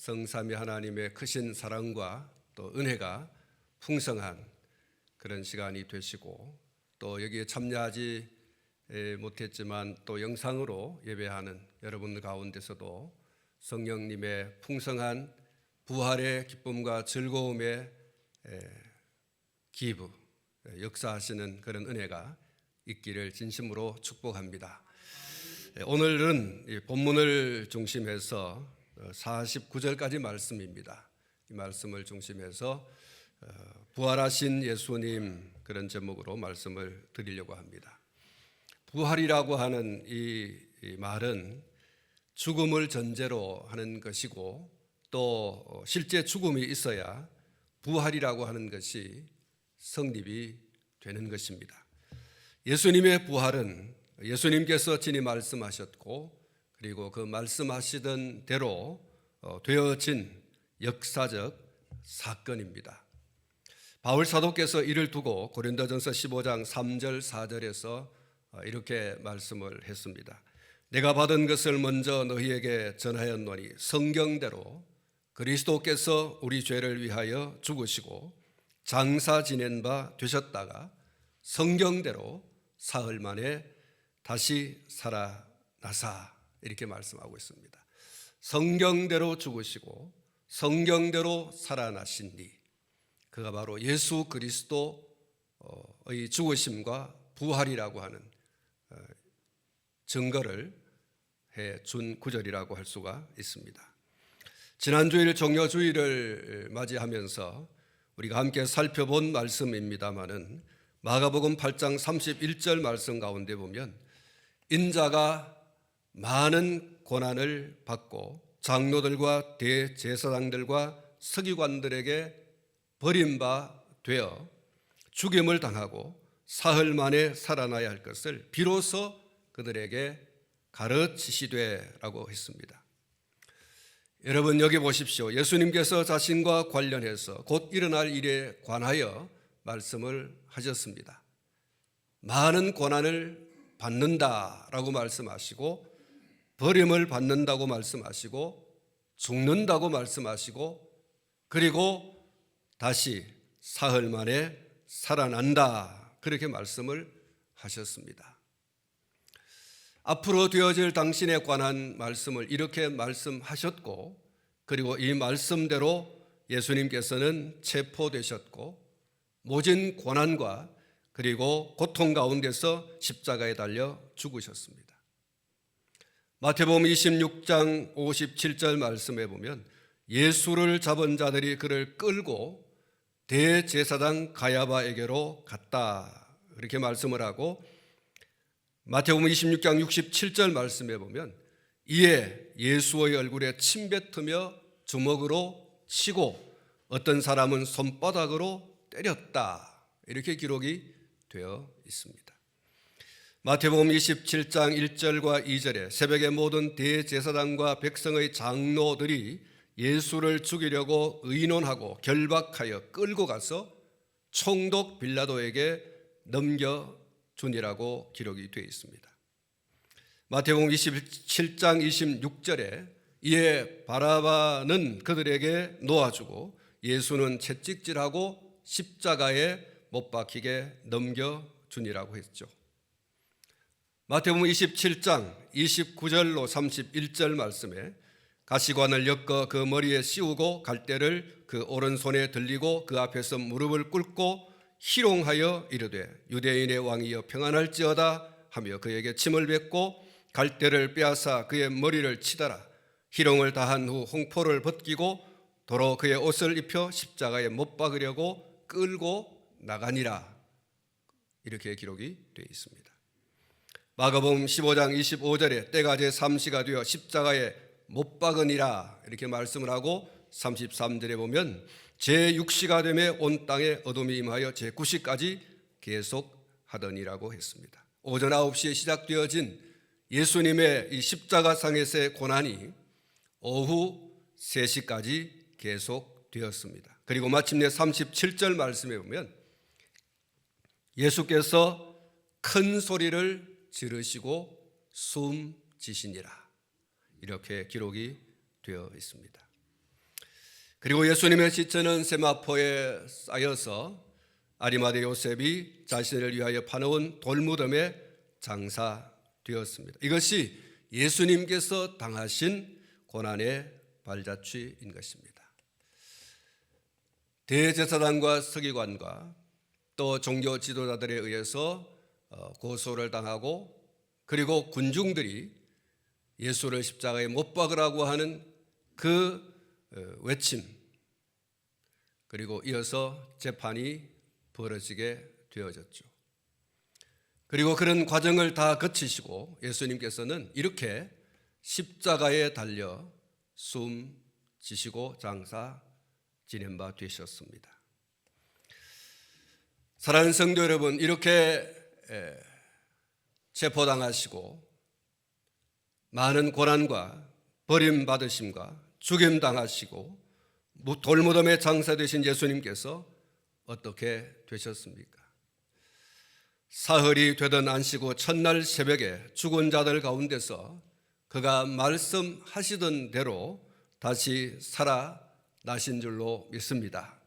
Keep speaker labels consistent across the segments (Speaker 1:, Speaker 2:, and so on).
Speaker 1: 성삼위 하나님의 크신 사랑과 또 은혜가 풍성한 그런 시간이 되시고, 또 여기에 참여하지 못했지만 또 영상으로 예배하는 여러분 가운데서도 성령님의 풍성한 부활의 기쁨과 즐거움의 기부, 역사하시는 그런 은혜가 있기를 진심으로 축복합니다. 오늘은 본문을 중심해서 49절까지 말씀입니다. 이 말씀을 중심해서 부활하신 예수님, 그런 제목으로 말씀을 드리려고 합니다. 부활이라고 하는 이 말은 죽음을 전제로 하는 것이고, 또 실제 죽음이 있어야 부활이라고 하는 것이 성립이 되는 것입니다. 예수님의 부활은 예수님께서 친히 말씀하셨고, 그리고 그 말씀하시던 대로 되어진 역사적 사건입니다. 바울 사도께서 이를 두고 고린도전서 15장 3절 4절에서 이렇게 말씀을 했습니다. 내가 받은 것을 먼저 너희에게 전하였노니 성경대로 그리스도께서 우리 죄를 위하여 죽으시고 장사 지낸 바 되셨다가 성경대로 사흘 만에 다시 살아나사, 이렇게 말씀하고 있습니다. 성경대로 죽으시고 성경대로 살아나신니, 그가 바로 예수 그리스도의 죽으심과 부활이라고 하는 증거를 해준 구절이라고 할 수가 있습니다. 지난 주일 종려주일을 맞이하면서 우리가 함께 살펴본 말씀입니다마는, 마가복음 8장 31절 말씀 가운데 보면 인자가 많은 고난을 받고 장로들과 대제사장들과 서기관들에게 버림바 되어 죽임을 당하고 사흘 만에 살아나야 할 것을 비로소 그들에게 가르치시되라고 했습니다. 여러분, 여기 보십시오. 예수님께서 자신과 관련해서 곧 일어날 일에 관하여 말씀을 하셨습니다. 많은 고난을 받는다라고 말씀하시고, 버림을 받는다고 말씀하시고, 죽는다고 말씀하시고, 그리고 다시 사흘 만에 살아난다, 그렇게 말씀을 하셨습니다. 앞으로 되어질 당신에 관한 말씀을 이렇게 말씀하셨고, 그리고 이 말씀대로 예수님께서는 체포되셨고 모진 고난과 그리고 고통 가운데서 십자가에 달려 죽으셨습니다. 마태복음 26장 57절 말씀에 보면 예수를 잡은 자들이 그를 끌고 대제사장 가야바에게로 갔다, 이렇게 말씀을 하고, 마태복음 26장 67절 말씀에 보면 이에 예수의 얼굴에 침 뱉으며 주먹으로 치고 어떤 사람은 손바닥으로 때렸다, 이렇게 기록이 되어 있습니다. 마태복음 27장 1절과 2절에 새벽에 모든 대제사장과 백성의 장로들이 예수를 죽이려고 의논하고 결박하여 끌고 가서 총독 빌라도에게 넘겨주니라고 기록이 되어 있습니다. 마태복음 27장 26절에 이에 바라바는 그들에게 놓아주고 예수는 채찍질하고 십자가에 못 박히게 넘겨주니라고 했죠. 마태복음 27장 29절로 31절 말씀에 가시관을 엮어 그 머리에 씌우고 갈대를 그 오른손에 들리고 그 앞에서 무릎을 꿇고 희롱하여 이르되 유대인의 왕이여 평안할지어다 하며 그에게 침을 뱉고 갈대를 빼앗아 그의 머리를 치더라. 희롱을 다한 후 홍포를 벗기고 도로 그의 옷을 입혀 십자가에 못 박으려고 끌고 나가니라, 이렇게 기록이 되어 있습니다. 마가복음 15장 25절에 때가 제 3시가 되어 십자가에 못 박으니라, 이렇게 말씀을 하고 33절에 보면 제6시가 되매 온 땅에 어둠이 임하여 제9시까지 계속하더니라고 했습니다. 오전 9시에 시작되어진 예수님의 이 십자가상에서의 고난이 오후 3시까지 계속되었습니다. 그리고 마침내 37절 말씀에 보면 예수께서 큰 소리를 지르시고 숨지시니라, 이렇게 기록이 되어 있습니다. 그리고 예수님의 시체는 세마포에 쌓여서 아리마대 요셉이 자신을 위하여 파놓은 돌무덤에 장사되었습니다. 이것이 예수님께서 당하신 고난의 발자취인 것입니다. 대제사장과 서기관과 또 종교 지도자들에 의해서 고소를 당하고, 그리고 군중들이 예수를 십자가에 못 박으라고 하는 그 외침, 그리고 이어서 재판이 벌어지게 되어졌죠. 그리고 그런 과정을 다 거치시고 예수님께서는 이렇게 십자가에 달려 숨지시고 장사 지낸 바 되셨습니다. 사랑하는 성도 여러분, 이렇게 체포당하시고 많은 고난과 버림받으심과 죽임당하시고 돌무덤에 장사되신 예수님께서 어떻게 되셨습니까? 사흘이 되던 안식 후 첫날 새벽에 죽은 자들 가운데서 그가 말씀하시던 대로 다시 살아나신 줄로 믿습니다.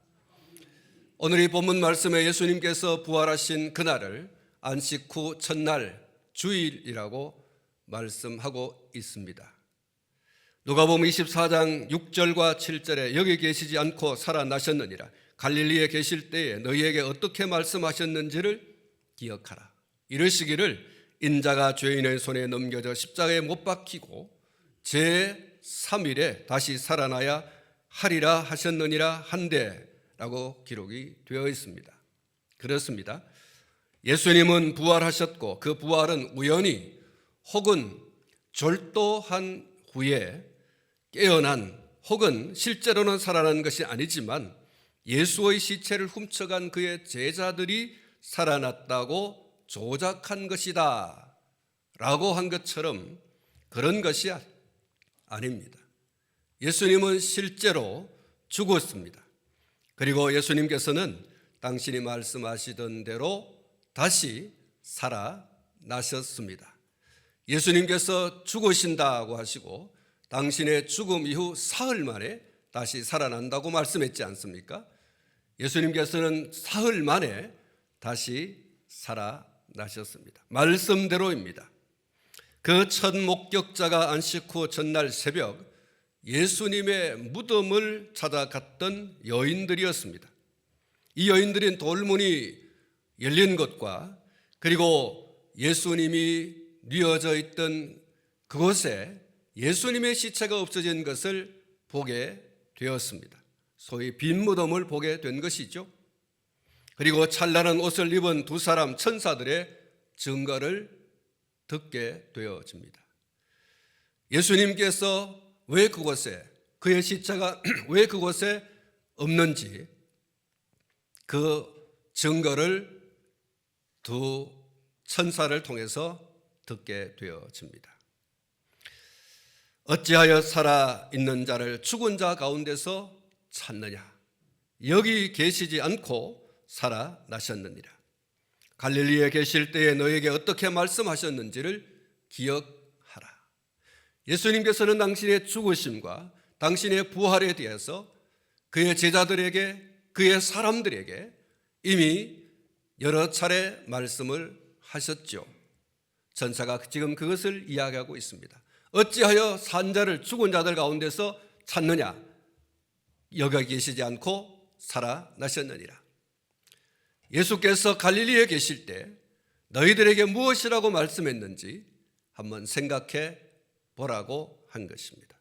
Speaker 1: 오늘 이 본문 말씀에 예수님께서 부활하신 그날을 안식 후 첫날 주일이라고 말씀하고 있습니다. 누가복음 24장 6절과 7절에 여기 계시지 않고 살아나셨느니라. 갈릴리에 계실 때에 너희에게 어떻게 말씀하셨는지를 기억하라. 이르시기를 인자가 죄인의 손에 넘겨져 십자가에 못 박히고 제3일에 다시 살아나야 하리라 하셨느니라 한데라고 기록이 되어 있습니다. 그렇습니다. 예수님은 부활하셨고 그 부활은 우연히 혹은 졸도한 후에 깨어난 혹은 실제로는 살아난 것이 아니지만 예수의 시체를 훔쳐간 그의 제자들이 살아났다고 조작한 것이다 라고 한 것처럼 그런 것이 아닙니다. 예수님은 실제로 죽었습니다. 그리고 예수님께서는 당신이 말씀하시던 대로 다시 살아나셨습니다. 예수님께서 죽으신다고 하시고 당신의 죽음 이후 사흘 만에 다시 살아난다고 말씀했지 않습니까? 예수님께서는 사흘 만에 다시 살아나셨습니다. 말씀대로입니다. 그 첫 목격자가 안식 후 전날 새벽 예수님의 무덤을 찾아갔던 여인들이었습니다. 이 여인들은 돌문이 열린 것과 그리고 예수님이 뉘어져 있던 그곳에 예수님의 시체가 없어진 것을 보게 되었습니다. 소위 빈 무덤을 보게 된 것이죠. 그리고 찬란한 옷을 입은 두 사람 천사들의 증거를 듣게 되어집니다. 예수님께서 왜 그곳에 그의 시체가 왜 그곳에 없는지 그 증거를 두 천사를 통해서 듣게 되어집니다. 어찌하여 살아있는 자를 죽은 자 가운데서 찾느냐? 여기 계시지 않고 살아나셨느니라. 갈릴리에 계실 때에 너에게 어떻게 말씀하셨는지를 기억하라. 예수님께서는 당신의 죽으심과 당신의 부활에 대해서 그의 제자들에게, 그의 사람들에게 이미 여러 차례 말씀을 하셨죠. 천사가 지금 그것을 이야기하고 있습니다. 어찌하여 산자를 죽은 자들 가운데서 찾느냐? 여기 계시지 않고 살아나셨느니라. 예수께서 갈릴리에 계실 때 너희들에게 무엇이라고 말씀했는지 한번 생각해 보라고 한 것입니다.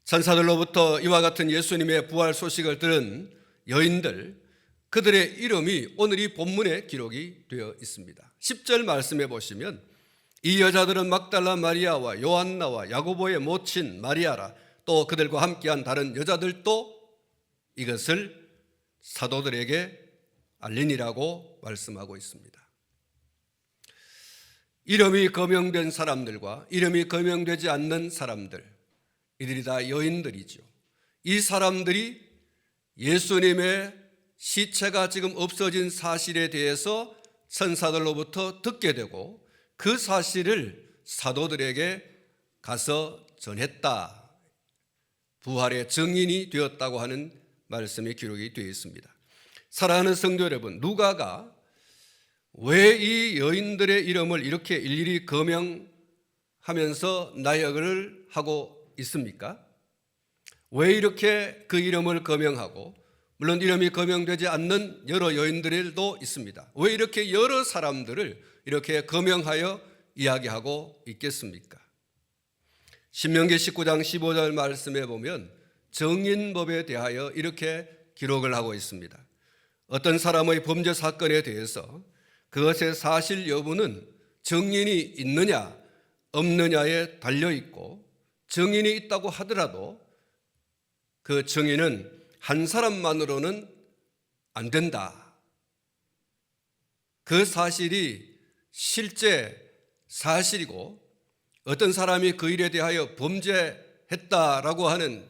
Speaker 1: 천사들로부터 이와 같은 예수님의 부활 소식을 들은 여인들, 그들의 이름이 오늘 이 본문에 기록이 되어 있습니다. 10절 말씀해 보시면 이 여자들은 막달라 마리아와 요한나와 야고보의 모친 마리아라, 또 그들과 함께한 다른 여자들도 이것을 사도들에게 알리니라고 말씀하고 있습니다. 이름이 거명된 사람들과 이름이 거명되지 않는 사람들, 이들이 다 여인들이죠. 이 사람들이 예수님의 시체가 지금 없어진 사실에 대해서 천사들로부터 듣게 되고 그 사실을 사도들에게 가서 전했다. 부활의 증인이 되었다고 하는 말씀이 기록이 되어 있습니다. 사랑하는 성도 여러분, 누가가 왜 이 여인들의 이름을 이렇게 일일이 거명하면서 나열을 하고 있습니까? 왜 이렇게 그 이름을 거명하고, 물론 이름이 거명되지 않는 여러 여인들도 있습니다. 왜 이렇게 여러 사람들을 이렇게 거명하여 이야기하고 있겠습니까? 신명기 19장 15절 말씀에 보면 정인법에 대하여 이렇게 기록을 하고 있습니다. 어떤 사람의 범죄 사건에 대해서 그것의 사실 여부는 증인이 있느냐 없느냐에 달려있고, 증인이 있다고 하더라도 그 증인은 한 사람만으로는 안 된다. 그 사실이 실제 사실이고, 어떤 사람이 그 일에 대하여 범죄했다라고 하는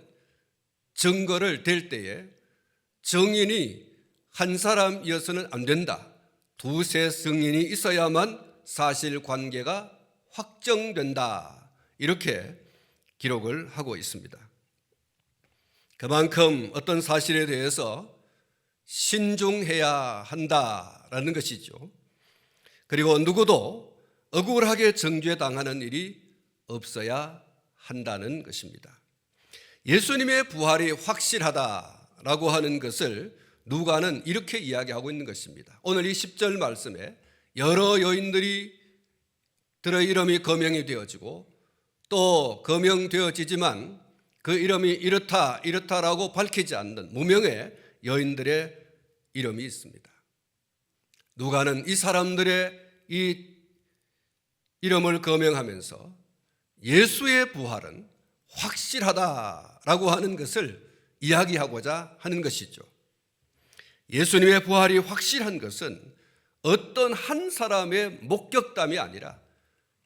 Speaker 1: 증거를 댈 때에 증인이 한 사람이어서는 안 된다. 두세 증인이 있어야만 사실관계가 확정된다. 이렇게 기록을 하고 있습니다. 그만큼 어떤 사실에 대해서 신중해야 한다라는 것이죠. 그리고 누구도 억울하게 정죄당하는 일이 없어야 한다는 것입니다. 예수님의 부활이 확실하다라고 하는 것을 누가는 이렇게 이야기하고 있는 것입니다. 오늘 이 10절 말씀에 여러 여인들이 들의 이름이 거명이 되어지고 또 거명되어지지만 그 이름이 이렇다라고 밝히지 않는 무명의 여인들의 이름이 있습니다. 누가는 이 사람들의 이 이름을 거명하면서 예수의 부활은 확실하다라고 하는 것을 이야기하고자 하는 것이죠. 예수님의 부활이 확실한 것은 어떤 한 사람의 목격담이 아니라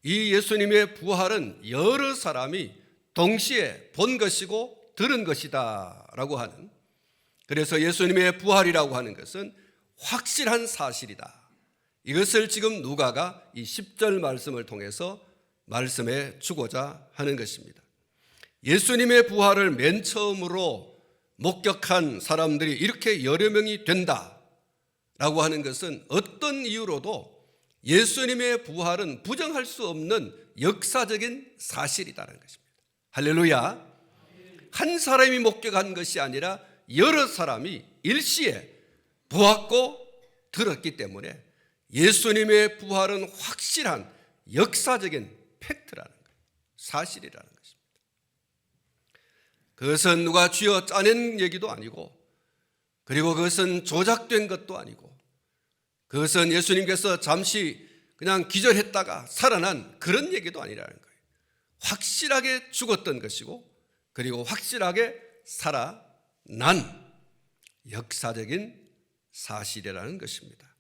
Speaker 1: 이 예수님의 부활은 여러 사람이 동시에 본 것이고 들은 것이다 라고 하는, 그래서 예수님의 부활이라고 하는 것은 확실한 사실이다. 이것을 지금 누가가 이 10절 말씀을 통해서 말씀해 주고자 하는 것입니다. 예수님의 부활을 맨 처음으로 목격한 사람들이 이렇게 여러 명이 된다라고 하는 것은 어떤 이유로도 예수님의 부활은 부정할 수 없는 역사적인 사실이라는 것입니다. 할렐루야. 한 사람이 목격한 것이 아니라 여러 사람이 일시에 보았고 들었기 때문에 예수님의 부활은 확실한 역사적인 팩트라는 거예요. 사실이라는 것입니다. 그것은 누가 쥐어 짜낸 얘기도 아니고, 그리고 그것은 조작된 것도 아니고, 그것은 예수님께서 잠시 그냥 기절했다가 살아난 그런 얘기도 아니라는 거예요. 확실하게 죽었던 것이고, 그리고 확실하게 살아난 역사적인 사실이라는 것입니다.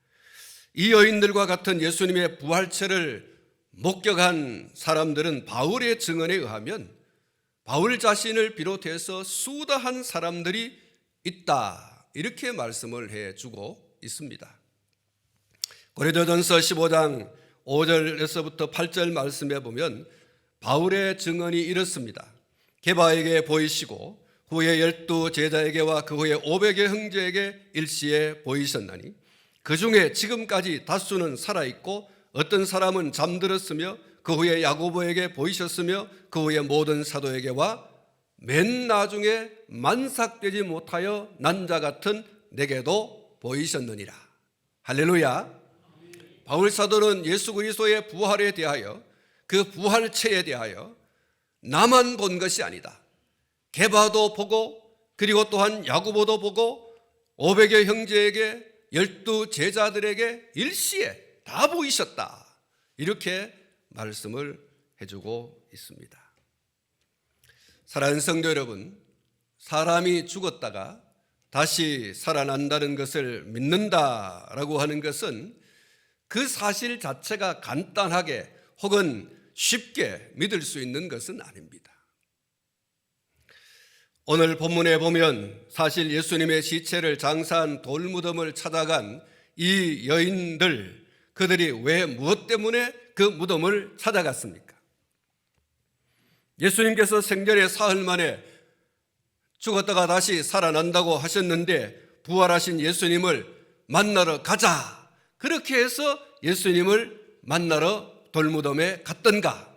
Speaker 1: 이 여인들과 같은 예수님의 부활체를 목격한 사람들은 바울의 증언에 의하면 바울 자신을 비롯해서 수다한 사람들이 있다, 이렇게 말씀을 해주고 있습니다. 고린도전서 15장 5절에서부터 8절 말씀에 보면 바울의 증언이 이렇습니다. 게바에게 보이시고 후에 12 제자에게와 그 후에 500의 형제에게 일시에 보이셨나니 그 중에 지금까지 다수는 살아있고 어떤 사람은 잠들었으며 그 후에 야고보에게 보이셨으며 그 후에 모든 사도에게와 맨 나중에 만삭되지 못하여 난 자 같은 내게도 보이셨느니라. 할렐루야. 바울 사도는 예수 그리스도의 부활에 대하여, 그 부활체에 대하여 나만 본 것이 아니다. 게바도 보고, 그리고 또한 야고보도 보고 500의 형제에게 12 제자들에게 일시에 다 보이셨다, 이렇게 말씀을 해주고 있습니다. 사랑하는 성도 여러분, 사람이 죽었다가 다시 살아난다는 것을 믿는다라고 하는 것은 그 사실 자체가 간단하게 혹은 쉽게 믿을 수 있는 것은 아닙니다. 오늘 본문에 보면 사실 예수님의 시체를 장사한 돌무덤을 찾아간 이 여인들, 그들이 왜 무엇 때문에 그 무덤을 찾아갔습니까? 예수님께서 생전에 사흘 만에 죽었다가 다시 살아난다고 하셨는데 부활하신 예수님을 만나러 가자. 그렇게 해서 예수님을 만나러 돌무덤에 갔던가?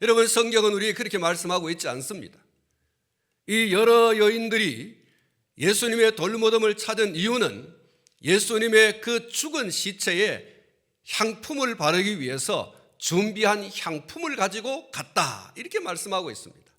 Speaker 1: 여러분, 성경은 우리에게 그렇게 말씀하고 있지 않습니다. 이 여러 여인들이 예수님의 돌무덤을 찾은 이유는 예수님의 그 죽은 시체에 향품을 바르기 위해서 준비한 향품을 가지고 갔다, 이렇게 말씀하고 있습니다.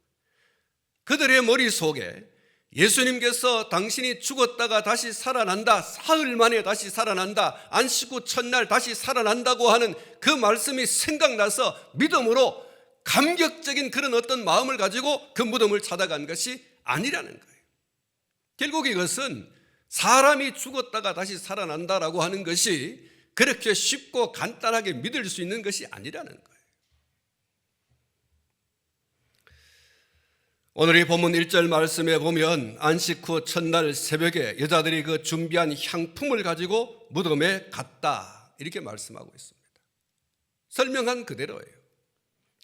Speaker 1: 그들의 머릿속에 예수님께서 당신이 죽었다가 다시 살아난다, 사흘 만에 다시 살아난다, 안식 후 첫날 다시 살아난다고 하는 그 말씀이 생각나서 믿음으로 감격적인 그런 어떤 마음을 가지고 그 무덤을 찾아간 것이 아니라는 거예요. 결국 이것은 사람이 죽었다가 다시 살아난다라고 하는 것이 그렇게 쉽고 간단하게 믿을 수 있는 것이 아니라는 거예요. 오늘 이 본문 1절 말씀에 보면 안식 후 첫날 새벽에 여자들이 그 준비한 향품을 가지고 무덤에 갔다, 이렇게 말씀하고 있습니다. 설명한 그대로예요.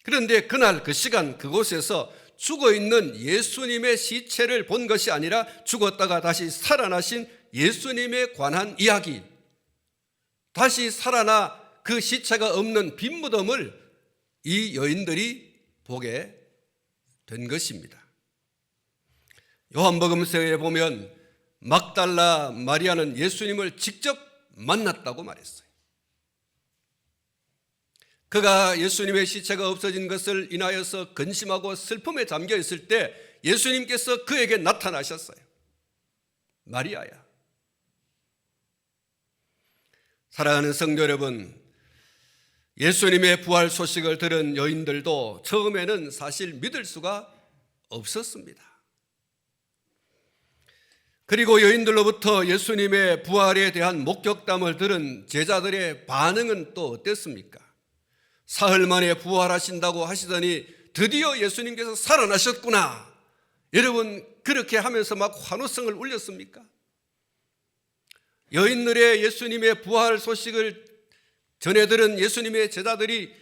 Speaker 1: 그런데 그날 그 시간 그곳에서 죽어있는 예수님의 시체를 본 것이 아니라 죽었다가 다시 살아나신 예수님에 관한 이야기, 다시 살아나 그 시체가 없는 빈 무덤을 이 여인들이 보게 된 것입니다. 요한복음서에 보면 막달라 마리아는 예수님을 직접 만났다고 말했어요. 그가 예수님의 시체가 없어진 것을 인하여서 근심하고 슬픔에 잠겨 있을 때 예수님께서 그에게 나타나셨어요. 마리아야. 사랑하는 성도 여러분, 예수님의 부활 소식을 들은 여인들도 처음에는 사실 믿을 수가 없었습니다. 그리고 여인들로부터 예수님의 부활에 대한 목격담을 들은 제자들의 반응은 또 어땠습니까? 사흘 만에 부활하신다고 하시더니 드디어 예수님께서 살아나셨구나. 여러분, 그렇게 하면서 막 환호성을 울렸습니까? 여인들의 예수님의 부활 소식을 전해들은 예수님의 제자들이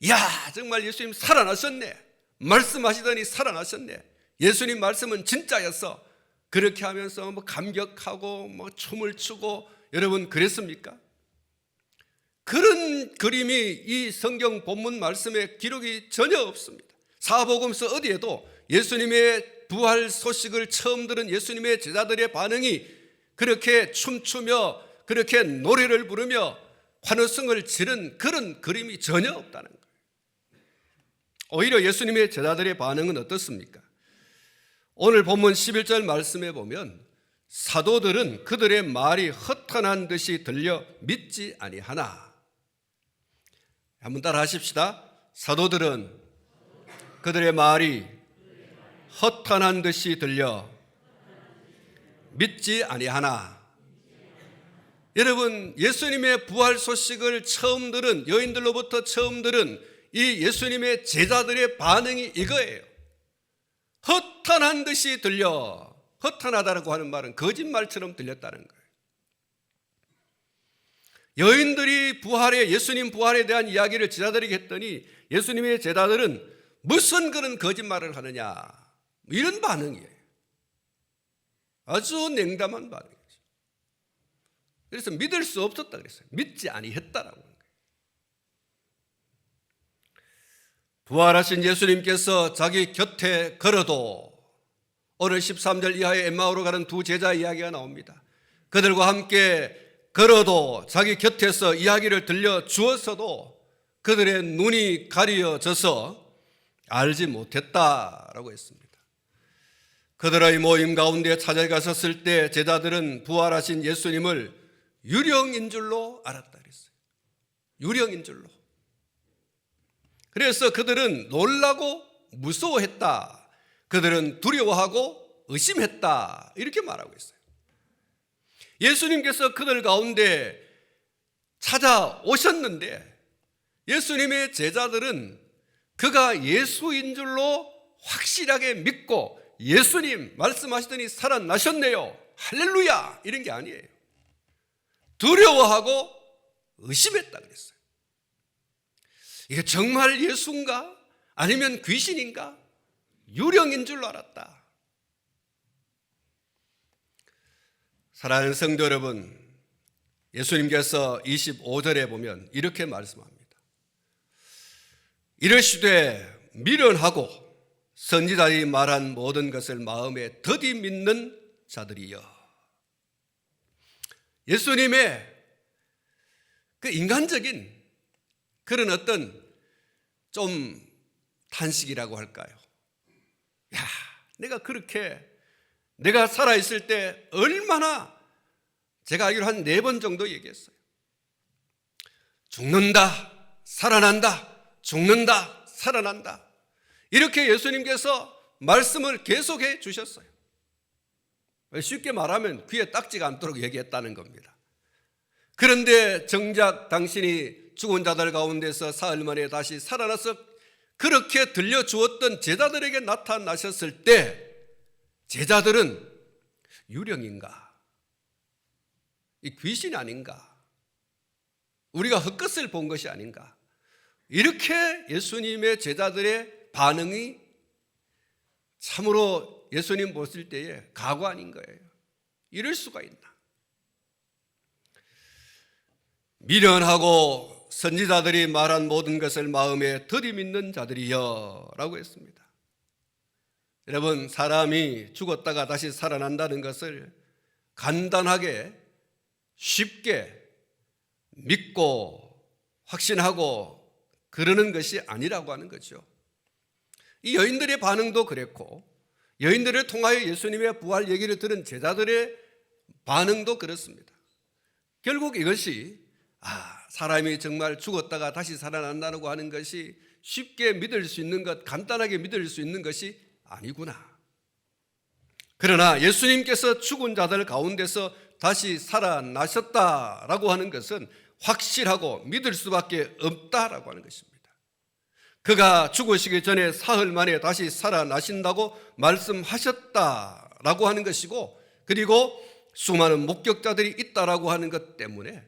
Speaker 1: 야, 정말 예수님 살아나셨네, 말씀하시더니 살아나셨네, 예수님 말씀은 진짜였어, 그렇게 하면서 감격하고 춤을 추고, 여러분 그랬습니까? 그런 그림이 이 성경 본문 말씀에 기록이 전혀 없습니다. 사복음서 어디에도 예수님의 부활 소식을 처음 들은 예수님의 제자들의 반응이 그렇게 춤추며 그렇게 노래를 부르며 환호성을 지른 그런 그림이 전혀 없다는 거예요. 오히려 예수님의 제자들의 반응은 어떻습니까? 오늘 본문 11절 말씀에 보면 사도들은 그들의 말이 허탄한 듯이 들려 믿지 아니하나. 한번 따라 하십시다. 사도들은 그들의 말이 허탄한 듯이 들려 믿지 아니하나. 여러분, 예수님의 부활 소식을 처음 들은 여인들로부터 처음 들은 이 예수님의 제자들의 반응이 이거예요. 허탄한 듯이 들려. 허탄하다고 하는 말은 거짓말처럼 들렸다는 거예요. 여인들이 예수님 부활에 대한 이야기를 제자들에게 했더니 예수님의 제자들은 무슨 그런 거짓말을 하느냐, 이런 반응이에요. 아주 냉담한 반응이죠. 그래서 믿을 수 없었다 그랬어요. 믿지 아니했다라고 하는 거예요. 부활하신 예수님께서 자기 곁에 걸어도, 오늘 13절 이하의 엠마오로 가는 두 제자 이야기가 나옵니다. 그들과 함께 걸어도 자기 곁에서 이야기를 들려주었어도 그들의 눈이 가려져서 알지 못했다라고 했습니다. 그들의 모임 가운데 찾아갔었을 때 제자들은 부활하신 예수님을 유령인 줄로 알았다 그랬어요. 유령인 줄로. 그래서 그들은 놀라고 무서워했다. 그들은 두려워하고 의심했다. 이렇게 말하고 있어요. 예수님께서 그들 가운데 찾아오셨는데 예수님의 제자들은 그가 예수인 줄로 확실하게 믿고 예수님 말씀하시더니 살아나셨네요, 할렐루야, 이런 게 아니에요. 두려워하고 의심했다 그랬어요. 이게 정말 예수인가? 아니면 귀신인가? 유령인 줄로 알았다. 사랑하는 성도 여러분, 예수님께서 25절에 보면 이렇게 말씀합니다. 이르시되 미련하고 선지자들이 말한 모든 것을 마음에 더디 믿는 자들이여. 예수님의 그 인간적인 그런 어떤 좀 탄식이라고 할까요? 야, 내가 살아있을 때 얼마나, 제가 알기로 한 4번 정도 얘기했어요. 죽는다, 살아난다, 죽는다, 살아난다. 이렇게 예수님께서 말씀을 계속해 주셨어요. 쉽게 말하면 귀에 딱지가 않도록 얘기했다는 겁니다. 그런데 정작 당신이 죽은 자들 가운데서 사흘 만에 다시 살아나서 그렇게 들려주었던 제자들에게 나타나셨을 때 제자들은 유령인가? 이 귀신 아닌가? 우리가 헛것을 본 것이 아닌가? 이렇게 예수님의 제자들의 반응이 참으로 예수님 보실 때에 가고 아닌 거예요. 이럴 수가 있나? 미련하고 선지자들이 말한 모든 것을 마음에 들이밀는 자들이여 라고 했습니다. 여러분, 사람이 죽었다가 다시 살아난다는 것을 간단하게 쉽게 믿고 확신하고 그러는 것이 아니라고 하는 거죠. 이 여인들의 반응도 그랬고 여인들을 통하여 예수님의 부활 얘기를 들은 제자들의 반응도 그렇습니다. 결국 이것이 사람이 정말 죽었다가 다시 살아난다고 하는 것이 쉽게 믿을 수 있는 것, 간단하게 믿을 수 있는 것이 아니구나. 그러나 예수님께서 죽은 자들 가운데서 다시 살아나셨다라고 하는 것은 확실하고 믿을 수밖에 없다라고 하는 것입니다. 그가 죽으시기 전에 사흘 만에 다시 살아나신다고 말씀하셨다라고 하는 것이고, 그리고 수많은 목격자들이 있다라고 하는 것 때문에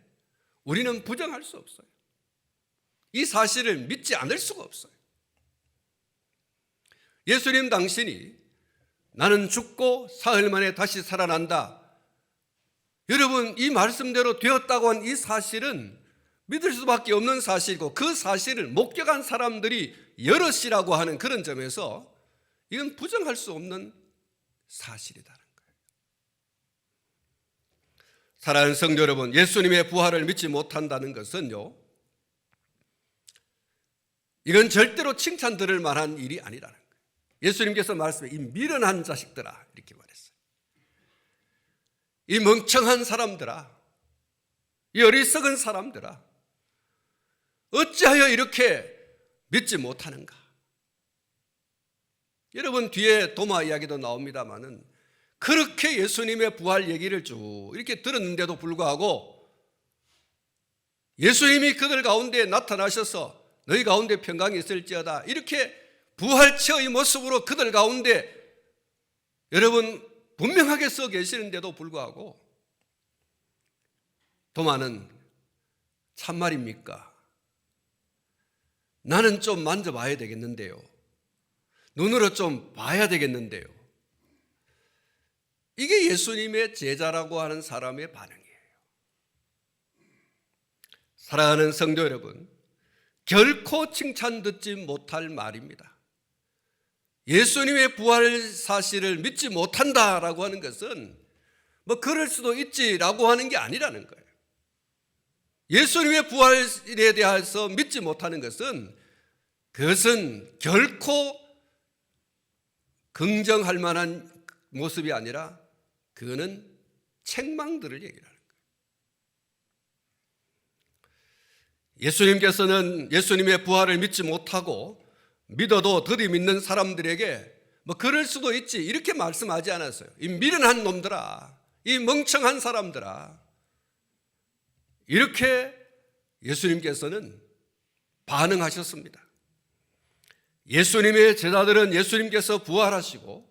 Speaker 1: 우리는 부정할 수 없어요. 이 사실을 믿지 않을 수가 없어요. 예수님 당신이 나는 죽고 사흘 만에 다시 살아난다, 여러분, 이 말씀대로 되었다고 한 이 사실은 믿을 수밖에 없는 사실이고, 그 사실을 목격한 사람들이 여럿이라고 하는 그런 점에서 이건 부정할 수 없는 사실이라는 거예요. 사랑하는 성도 여러분, 예수님의 부활을 믿지 못한다는 것은요, 이건 절대로 칭찬 들을 만한 일이 아니라는 거예요. 예수님께서 말씀해 이 미련한 자식들아 이렇게 말했어요. 이 멍청한 사람들아, 이 어리석은 사람들아, 어찌하여 이렇게 믿지 못하는가? 여러분, 뒤에 도마 이야기도 나옵니다마는 그렇게 예수님의 부활 얘기를 쭉 이렇게 들었는데도 불구하고 예수님이 그들 가운데 나타나셔서 너희 가운데 평강이 있을지어다 이렇게 부활체의 모습으로 그들 가운데 여러분 분명하게 써 계시는데도 불구하고 도마는 참말입니까? 나는 좀 만져봐야 되겠는데요. 눈으로 좀 봐야 되겠는데요. 이게 예수님의 제자라고 하는 사람의 반응이에요. 사랑하는 성도 여러분, 결코 칭찬 듣지 못할 말입니다. 예수님의 부활 사실을 믿지 못한다라고 하는 것은 뭐 그럴 수도 있지라고 하는 게 아니라는 거예요. 예수님의 부활에 대해서 믿지 못하는 것은 그것은 결코 긍정할 만한 모습이 아니라 그거는 책망들을 얘기하는 거예요. 예수님께서는 예수님의 부활을 믿지 못하고 믿어도 들이밀는 사람들에게 뭐 그럴 수도 있지 이렇게 말씀하지 않았어요. 이 미련한 놈들아, 이 멍청한 사람들아, 이렇게 예수님께서는 반응하셨습니다. 예수님의 제자들은 예수님께서 부활하시고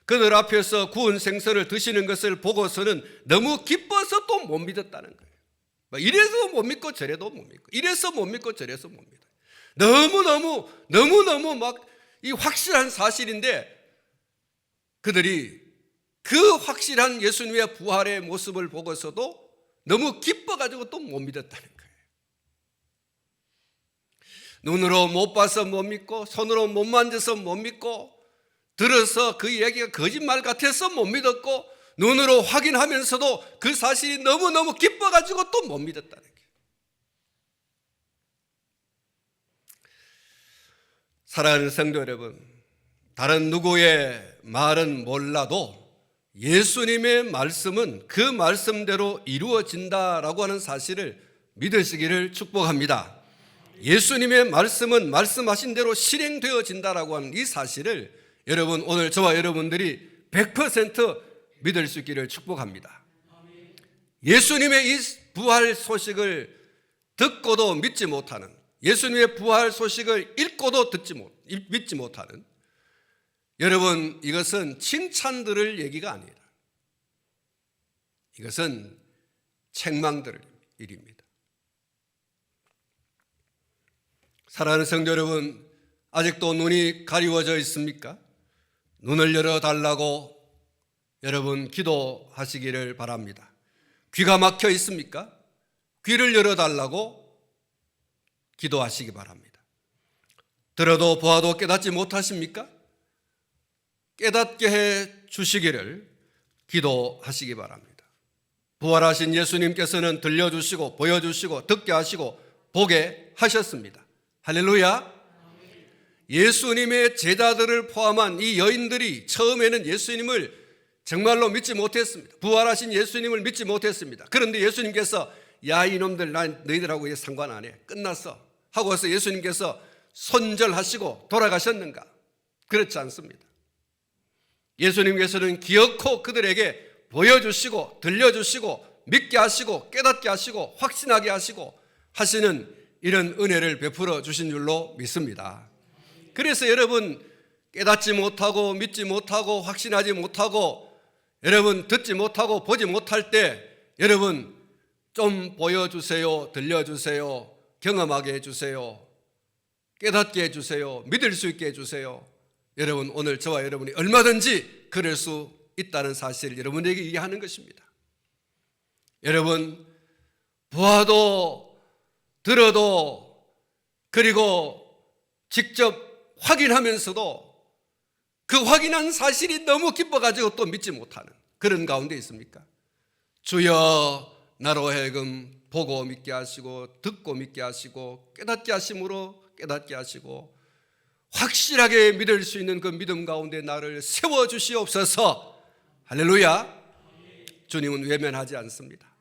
Speaker 1: 그들 앞에서 구운 생선을 드시는 것을 보고서는 너무 기뻐서 또 못 믿었다는 거예요. 이래서 못 믿고 저래도 못 믿고, 이래서 못 믿고 저래서 못 믿어요. 너무너무 막 이 확실한 사실인데 그들이 그 확실한 예수님의 부활의 모습을 보고서도 너무 기뻐가지고 또 못 믿었다는 거예요. 눈으로 못 봐서 못 믿고, 손으로 못 만져서 못 믿고, 들어서 그 얘기가 거짓말 같아서 못 믿었고, 눈으로 확인하면서도 그 사실이 너무너무 기뻐가지고 또 못 믿었다는 거예요. 사랑하는 성도 여러분, 다른 누구의 말은 몰라도 예수님의 말씀은 그 말씀대로 이루어진다라고 하는 사실을 믿으시기를 축복합니다. 예수님의 말씀은 말씀하신 대로 실행되어진다라고 하는 이 사실을 여러분, 오늘 저와 여러분들이 100% 믿을 수 있기를 축복합니다. 예수님의 이 부활 소식을 듣고도 믿지 못하는, 예수님의 부활 소식을 읽고도 믿지 못하는, 여러분, 이것은 칭찬 들을 얘기가 아니라 이것은 책망 들을 일입니다. 사랑하는 성도 여러분, 아직도 눈이 가리워져 있습니까? 눈을 열어달라고 여러분 기도하시기를 바랍니다. 귀가 막혀 있습니까? 귀를 열어달라고 기도하시기 바랍니다. 들어도 보아도 깨닫지 못하십니까? 깨닫게 해 주시기를 기도하시기 바랍니다. 부활하신 예수님께서는 들려주시고 보여주시고 듣게 하시고 보게 하셨습니다. 할렐루야. 예수님의 제자들을 포함한 이 여인들이 처음에는 예수님을 정말로 믿지 못했습니다. 부활하신 예수님을 믿지 못했습니다. 그런데 예수님께서 야 이놈들 난 너희들하고 상관 안 해. 끝났어. 하고서 예수님께서 손절하시고 돌아가셨는가? 그렇지 않습니다. 예수님께서는 기어코 그들에게 보여주시고 들려주시고 믿게 하시고 깨닫게 하시고 확신하게 하시고 하시는 이런 은혜를 베풀어 주신 줄로 믿습니다. 그래서 여러분 깨닫지 못하고 믿지 못하고 확신하지 못하고 여러분 듣지 못하고 보지 못할 때 여러분 좀 보여주세요, 들려주세요, 경험하게 해주세요, 깨닫게 해주세요, 믿을 수 있게 해주세요. 여러분 오늘 저와 여러분이 얼마든지 그럴 수 있다는 사실을 여러분에게 얘기하는 것입니다. 여러분 보아도 들어도 그리고 직접 확인하면서도 그 확인한 사실이 너무 기뻐가지고 또 믿지 못하는 그런 가운데 있습니까? 주여 나로 하여금 보고 믿게 하시고 듣고 믿게 하시고 깨닫게 하심으로 깨닫게 하시고 확실하게 믿을 수 있는 그 믿음 가운데 나를 세워주시옵소서. 할렐루야. 주님은 외면하지 않습니다.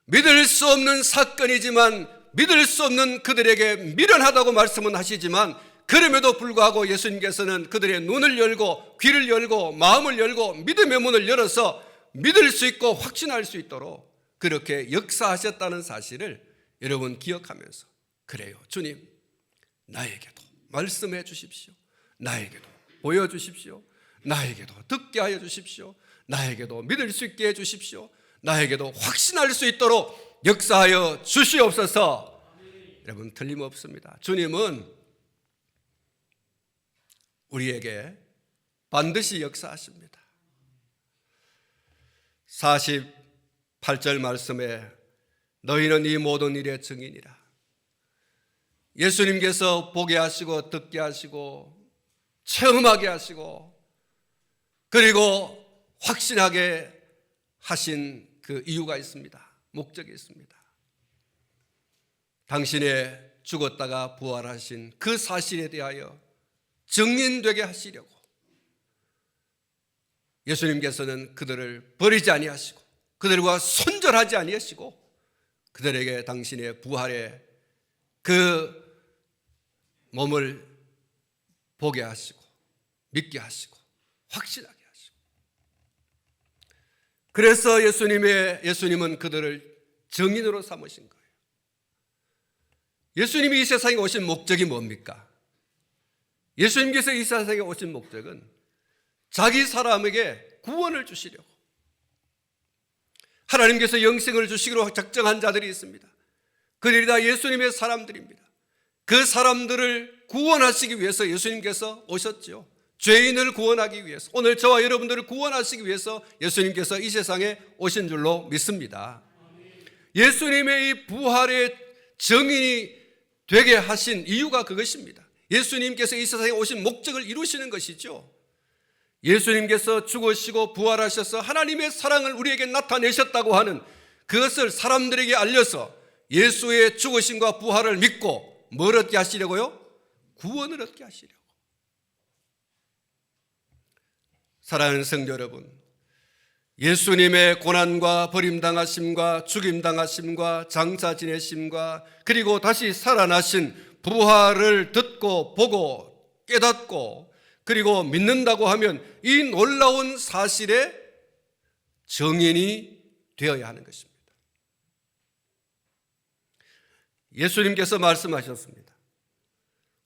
Speaker 1: 믿을 수 없는 사건이지만 믿을 수 없는 그들에게 미련하다고 말씀은 하시지만 그럼에도 불구하고 예수님께서는 그들의 눈을 열고 귀를 열고 마음을 열고 믿음의 문을 열어서 믿을 수 있고 확신할 수 있도록 그렇게 역사하셨다는 사실을 여러분 기억하면서 그래요 주님 나에게도 말씀해 주십시오. 나에게도 보여주십시오. 나에게도 듣게 하여 주십시오. 나에게도 믿을 수 있게 해 주십시오. 나에게도 확신할 수 있도록 역사하여 주시옵소서. 여러분 틀림없습니다. 주님은 우리에게 반드시 역사하십니다. 48절 말씀에 너희는 이 모든 일의 증인이라. 예수님께서 보게 하시고 듣게 하시고 체험하게 하시고 그리고 확신하게 하신 그 이유가 있습니다. 목적이 있습니다. 당신의 죽었다가 부활하신 그 사실에 대하여 증인되게 하시려고 예수님께서는 그들을 버리지 아니하시고 그들과 손절하지 아니하시고 그들에게 당신의 부활의 그 몸을 보게 하시고 믿게 하시고 확신하게 하시고 그래서 예수님은 그들을 증인으로 삼으신 거예요. 예수님이 이 세상에 오신 목적이 뭡니까? 예수님께서 이 세상에 오신 목적은 자기 사람에게 구원을 주시려고 하나님께서 영생을 주시기로 작정한 자들이 있습니다. 그들이 다 예수님의 사람들입니다. 그 사람들을 구원하시기 위해서 예수님께서 오셨죠. 죄인을 구원하기 위해서, 오늘 저와 여러분들을 구원하시기 위해서 예수님께서 이 세상에 오신 줄로 믿습니다. 예수님의 이 부활의 증인이 되게 하신 이유가 그것입니다. 예수님께서 이 세상에 오신 목적을 이루시는 것이죠. 예수님께서 죽으시고 부활하셔서 하나님의 사랑을 우리에게 나타내셨다고 하는 그것을 사람들에게 알려서 예수의 죽으심과 부활을 믿고 뭘 얻게 하시려고요? 구원을 얻게 하시려고. 사랑하는 성도 여러분, 예수님의 고난과 버림당하심과 죽임당하심과 장사 지내심과 그리고 다시 살아나신 부활을 듣고 보고 깨닫고 그리고 믿는다고 하면 이 놀라운 사실의 증인이 되어야 하는 것입니다. 예수님께서 말씀하셨습니다.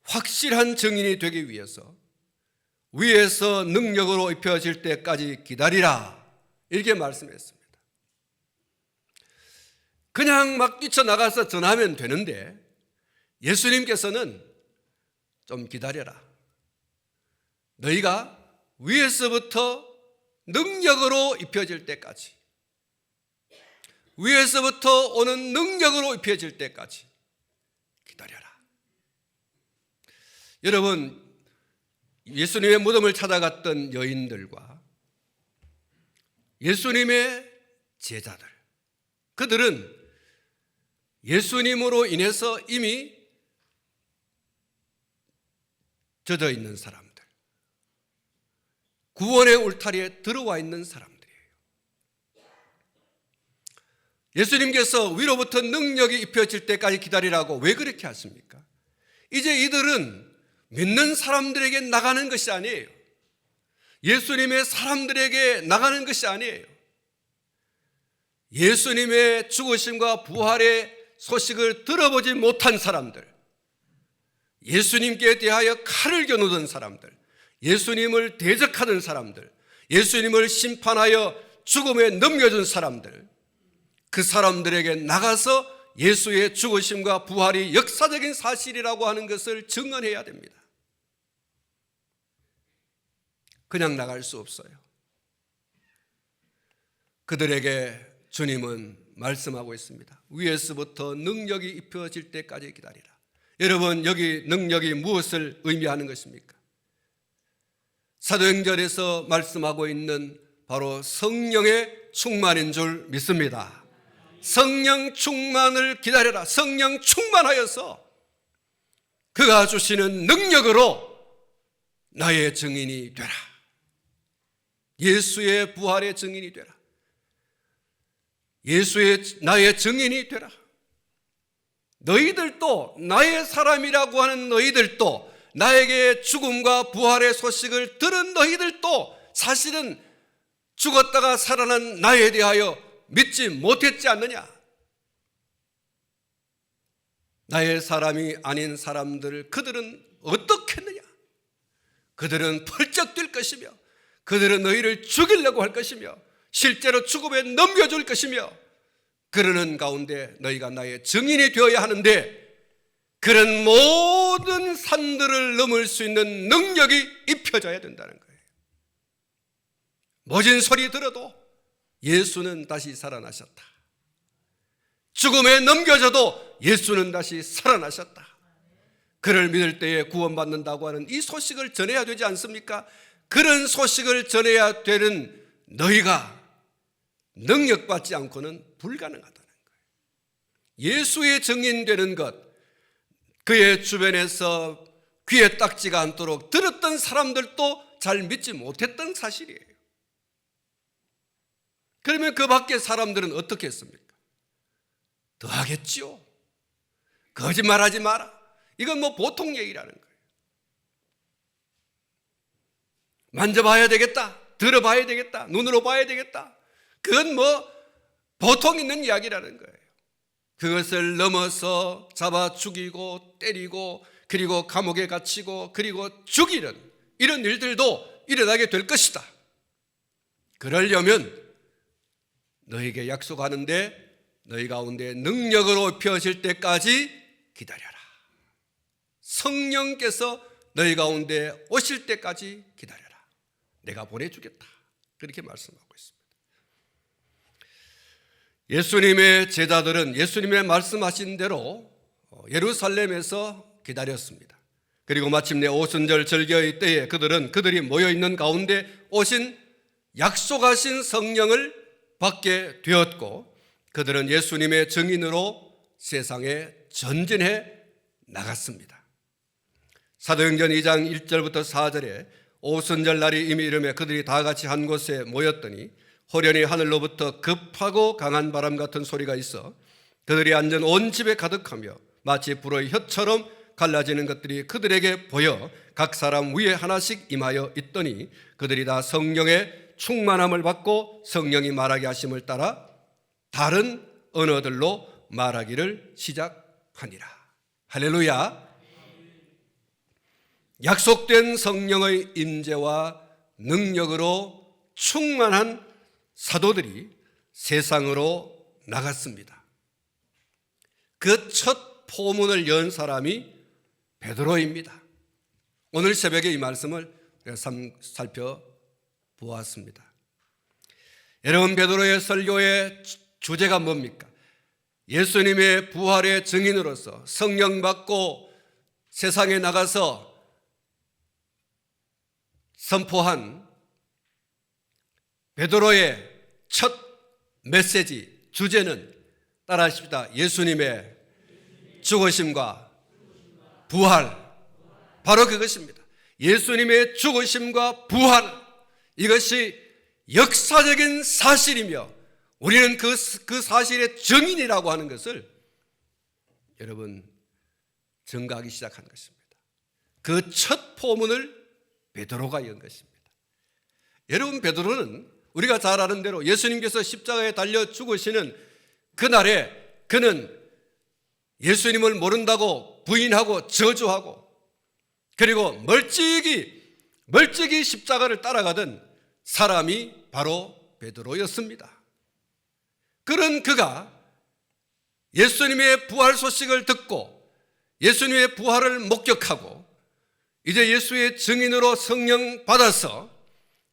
Speaker 1: 확실한 증인이 되기 위해서 위에서 능력으로 입혀질 때까지 기다리라, 이렇게 말씀했습니다. 그냥 막 뛰쳐나가서 전하면 되는데 예수님께서는 좀 기다려라. 너희가 위에서부터 능력으로 입혀질 때까지, 위에서부터 오는 능력으로 입혀질 때까지 기다려라. 여러분, 예수님의 무덤을 찾아갔던 여인들과 예수님의 제자들, 그들은 예수님으로 인해서 이미 젖어 있는 사람들, 구원의 울타리에 들어와 있는 사람들이에요. 예수님께서 위로부터 능력이 입혀질 때까지 기다리라고 왜 그렇게 하십니까? 이제 이들은 믿는 사람들에게 나가는 것이 아니에요. 예수님의 사람들에게 나가는 것이 아니에요. 예수님의 죽으심과 부활의 소식을 들어보지 못한 사람들, 예수님께 대하여 칼을 겨누던 사람들, 예수님을 대적하던 사람들, 예수님을 심판하여 죽음에 넘겨준 사람들, 그 사람들에게 나가서 예수의 죽으심과 부활이 역사적인 사실이라고 하는 것을 증언해야 됩니다. 그냥 나갈 수 없어요. 그들에게 주님은 말씀하고 있습니다. 위에서부터 능력이 입혀질 때까지 기다리라. 여러분, 여기 능력이 무엇을 의미하는 것입니까? 사도행전에서 말씀하고 있는 바로 성령의 충만인 줄 믿습니다. 성령 충만을 기다려라. 성령 충만하여서 그가 주시는 능력으로 나의 증인이 되라. 예수의 부활의 증인이 되라. 나의 증인이 되라. 너희들도, 나의 사람이라고 하는 너희들도, 나에게 죽음과 부활의 소식을 들은 너희들도 사실은 죽었다가 살아난 나에 대하여 믿지 못했지 않느냐? 나의 사람이 아닌 사람들을 그들은 어떻게 했느냐? 그들은 펄쩍 뛸 것이며, 그들은 너희를 죽이려고 할 것이며, 실제로 죽음에 넘겨줄 것이며, 그러는 가운데 너희가 나의 증인이 되어야 하는데, 그런 모든 산들을 넘을 수 있는 능력이 입혀져야 된다는 거예요. 모진 소리 들어도 예수는 다시 살아나셨다. 죽음에 넘겨져도 예수는 다시 살아나셨다. 그를 믿을 때에 구원받는다고 하는 이 소식을 전해야 되지 않습니까? 그런 소식을 전해야 되는 너희가 능력받지 않고는 불가능하다는 거예요. 예수의 증인되는 것, 그의 주변에서 귀에 딱지가 않도록 들었던 사람들도 잘 믿지 못했던 사실이에요. 그러면 그 밖에 사람들은 어떻게 했습니까? 더 하겠지요. 거짓말하지 마라. 이건 뭐 보통 얘기라는 거예요. 만져봐야 되겠다. 들어봐야 되겠다. 눈으로 봐야 되겠다. 그건 뭐 보통 있는 이야기라는 거예요. 그것을 넘어서 잡아 죽이고 때리고 그리고 감옥에 갇히고 그리고 죽이는 이런 일들도 일어나게 될 것이다. 그러려면 너희에게 약속하는데 너희 가운데 능력으로 입혀질 때까지 기다려라. 성령께서 너희 가운데 오실 때까지 기다려라. 내가 보내주겠다. 그렇게 말씀하고 있습니다. 예수님의 제자들은 예수님의 말씀하신 대로 예루살렘에서 기다렸습니다. 그리고 마침내 오순절 절기의 때에 그들이 모여있는 가운데 오신 약속하신 성령을 받게 되었고, 그들은 예수님의 증인으로 세상에 전진해 나갔습니다. 사도행전 2장 1절부터 4절에 오순절 날이 이미 이르매 그들이 다 같이 한 곳에 모였더니 호련히 하늘로부터 급하고 강한 바람 같은 소리가 있어 그들이 앉은 온 집에 가득하며 마치 불의 혀처럼 갈라지는 것들이 그들에게 보여 각 사람 위에 하나씩 임하여 있더니 그들이 다 성령의 충만함을 받고 성령이 말하게 하심을 따라 다른 언어들로 말하기를 시작하니라. 할렐루야. 약속된 성령의 임재와 능력으로 충만한 사도들이 세상으로 나갔습니다. 그 첫 포문을 연 사람이 베드로입니다. 오늘 새벽에 이 말씀을 살펴보았습니다. 여러분, 베드로의 설교의 주제가 뭡니까? 예수님의 부활의 증인으로서 성령 받고 세상에 나가서 선포한 베드로의 첫 메시지 주제는 따라하십시다. 예수님의 죽으심과 부활. 바로 그것입니다. 예수님의 죽으심과 부활, 이것이 역사적인 사실이며 우리는 그 사실의 증인이라고 하는 것을 여러분 증거하기 시작한 것입니다. 그 첫 포문을 베드로가 연 것입니다. 여러분, 베드로는 우리가 잘 아는 대로 예수님께서 십자가에 달려 죽으시는 그날에 그는 예수님을 모른다고 부인하고 저주하고 그리고 멀찍이 십자가를 따라가던 사람이 바로 베드로였습니다. 그런 그가 예수님의 부활 소식을 듣고 예수님의 부활을 목격하고 이제 예수의 증인으로 성령 받아서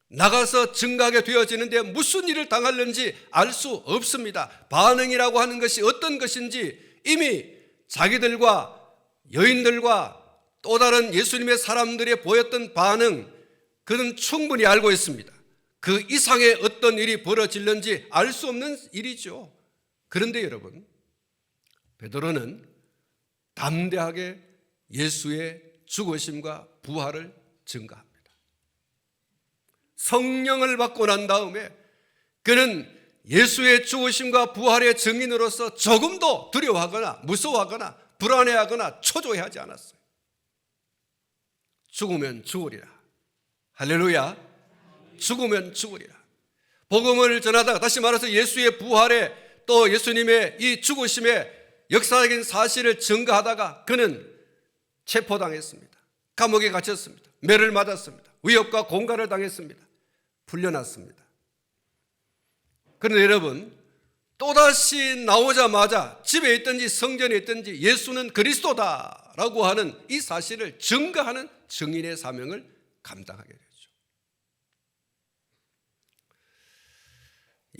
Speaker 1: 나가서 증거하게 되어지는데 무슨 일을 당하는지 알 수 없습니다. 반응이라고 하는 것이 어떤 것인지 이미 자기들과 여인들과 또 다른 예수님의 사람들이 보였던 반응, 그는 충분히 알고 있습니다. 그 이상의 어떤 일이 벌어질는지 알 수 없는 일이죠. 그런데 여러분, 베드로는 담대하게 예수의 죽으심과 부활을 증거합니다. 성령을 받고 난 다음에 그는 예수의 죽으심과 부활의 증인으로서 조금도 두려워하거나 무서워하거나 불안해하거나 초조해하지 않았어요. 죽으면 죽으리라. 할렐루야. 죽으면 죽으리라. 복음을 전하다가, 다시 말해서 예수의 부활에 또 예수님의 이 죽으심의 역사적인 사실을 증거하다가 그는 체포당했습니다. 감옥에 갇혔습니다. 매를 맞았습니다. 위협과 공갈을 당했습니다. 풀려났습니다. 그런데 여러분, 또다시 나오자마자 집에 있든지 성전에 있든지 예수는 그리스도다라고 하는 이 사실을 증거하는 증인의 사명을 감당하게 되죠.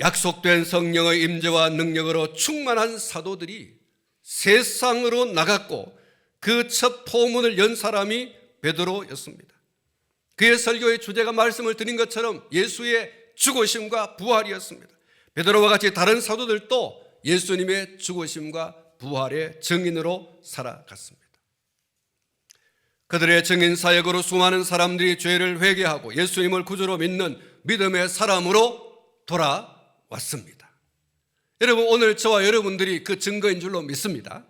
Speaker 1: 약속된 성령의 임재와 능력으로 충만한 사도들이 세상으로 나갔고 그 첫 포문을 연 사람이 베드로였습니다. 그의 설교의 주제가 말씀을 드린 것처럼 예수의 죽으심과 부활이었습니다. 베드로와 같이 다른 사도들도 예수님의 죽으심과 부활의 증인으로 살아갔습니다. 그들의 증인 사역으로 수많은 사람들이 죄를 회개하고 예수님을 구주로 믿는 믿음의 사람으로 돌아왔습니다. 여러분, 오늘 저와 여러분들이 그 증거인 줄로 믿습니다.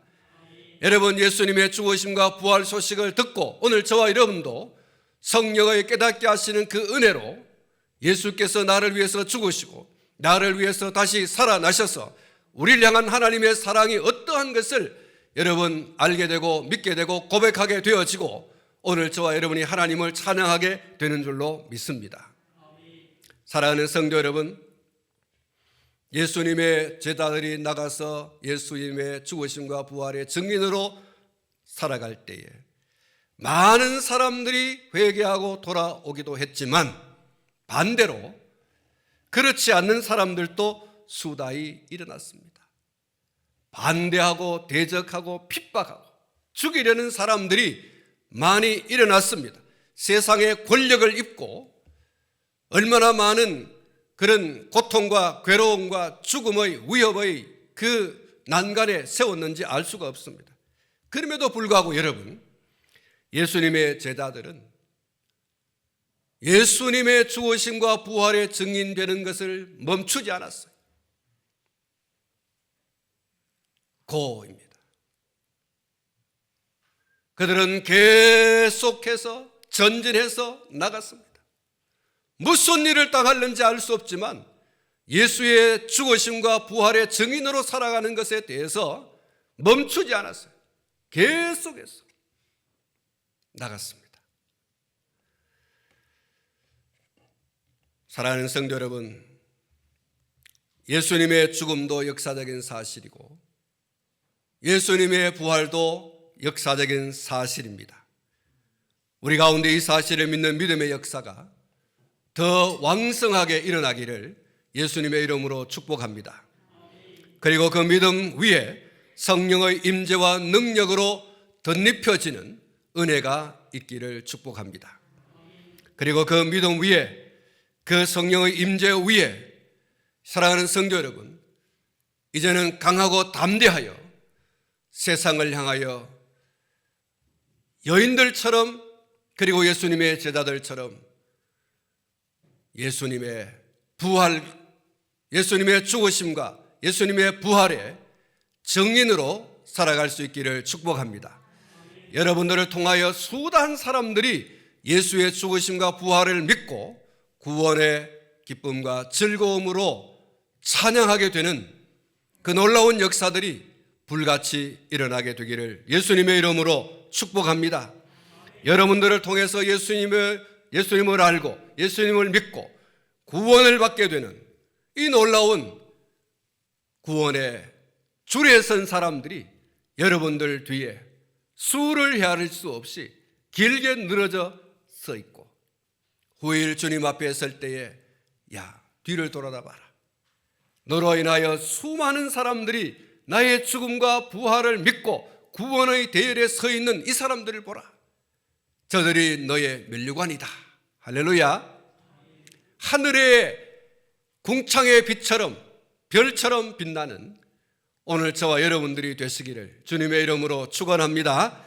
Speaker 1: 여러분, 예수님의 죽으심과 부활 소식을 듣고 오늘 저와 여러분도 성령의 깨닫게 하시는 그 은혜로 예수께서 나를 위해서 죽으시고 나를 위해서 다시 살아나셔서 우리를 향한 하나님의 사랑이 어떠한 것을 여러분 알게 되고 믿게 되고 고백하게 되어지고 오늘 저와 여러분이 하나님을 찬양하게 되는 줄로 믿습니다. 사랑하는 성도 여러분, 예수님의 제자들이 나가서 예수님의 죽으심과 부활의 증인으로 살아갈 때에 많은 사람들이 회개하고 돌아오기도 했지만 반대로 그렇지 않는 사람들도 수다히 일어났습니다. 반대하고 대적하고 핍박하고 죽이려는 사람들이 많이 일어났습니다. 세상의 권력을 입고 얼마나 많은 그런 고통과 괴로움과 죽음의 위협의 그 난간에 세웠는지 알 수가 없습니다. 그럼에도 불구하고 여러분, 예수님의 제자들은 예수님의 죽으심과 부활에 증인되는 것을 멈추지 않았어요. 고입니다. 그들은 계속해서 전진해서 나갔습니다. 무슨 일을 당하는지 알 수 없지만 예수의 죽으심과 부활의 증인으로 살아가는 것에 대해서 멈추지 않았어요. 계속해서 나갔습니다. 사랑하는 성도 여러분, 예수님의 죽음도 역사적인 사실이고 예수님의 부활도 역사적인 사실입니다. 우리 가운데 이 사실을 믿는 믿음의 역사가 더 왕성하게 일어나기를 예수님의 이름으로 축복합니다. 그리고 그 믿음 위에 성령의 임재와 능력으로 덧입혀지는 은혜가 있기를 축복합니다. 그리고 그 믿음 위에 그 성령의 임재 위에 사랑하는 성도 여러분, 이제는 강하고 담대하여 세상을 향하여 여인들처럼 그리고 예수님의 제자들처럼 예수님의 부활, 예수님의 죽으심과 예수님의 부활의 증인으로 살아갈 수 있기를 축복합니다. 여러분들을 통하여 수많은 사람들이 예수의 죽으심과 부활을 믿고 구원의 기쁨과 즐거움으로 찬양하게 되는 그 놀라운 역사들이 불같이 일어나게 되기를 예수님의 이름으로 축복합니다. 여러분들을 통해서 예수님을 알고 예수님을 믿고 구원을 받게 되는 이 놀라운 구원의 줄에 선 사람들이 여러분들 뒤에 수를 헤아릴 수 없이 길게 늘어져 서 있고 후일 주님 앞에 설 때에 야, 뒤를 돌아다 봐라. 너로 인하여 수많은 사람들이 나의 죽음과 부활을 믿고 구원의 대열에 서 있는 이 사람들을 보라. 저들이 너의 면류관이다. 할렐루야. 하늘의 궁창의 빛처럼 별처럼 빛나는 오늘 저와 여러분들이 되시기를 주님의 이름으로 축원합니다.